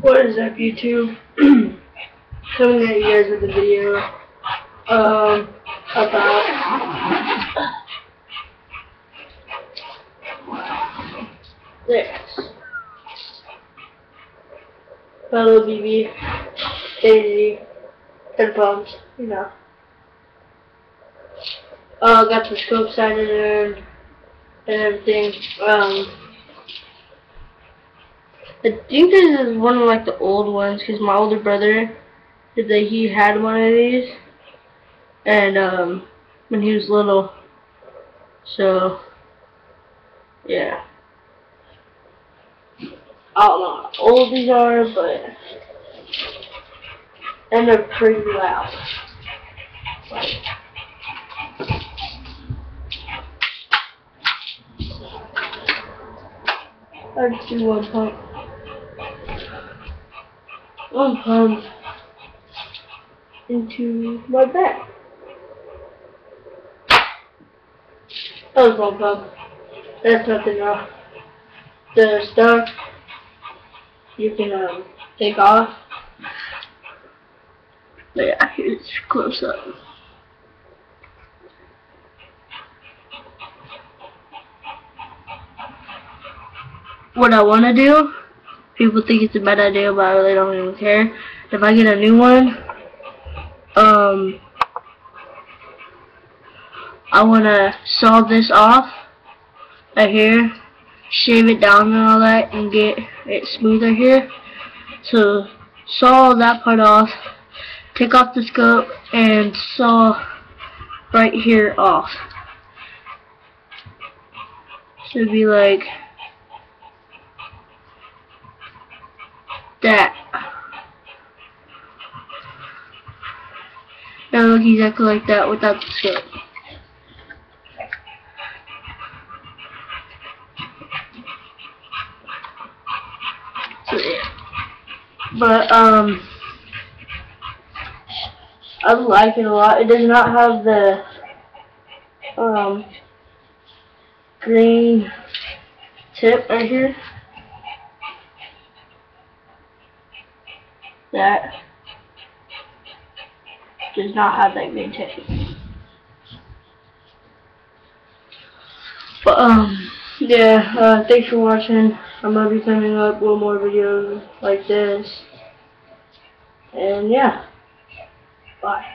What is up, YouTube? Coming at you guys with a video about this. Fellow BB, Daisy, headphones, you know. Got the scope sight in there and everything. I think this is one of like the old ones because my older brother said that he had one of these, and when he was little. So yeah, I don't know how old these are, and they're pretty loud. I just do one pump. One pump into my back. That was one pump. That's nothing wrong. The stuff you can take off. But yeah, here's close up. What I want to do, people think it's a bad idea, but I really don't even care. If I get a new one, I want to saw this off right here, shave it down and all that, and get it smoother here. So saw that part off, take off the scope, and saw right here off. So it'd be like that. It'll look exactly like that without the scope. So yeah. But I like it a lot. It does not have the green tip right here. That does not have that green tip. But yeah, thanks for watching. I'm gonna be coming up with more videos like this. And yeah, bye.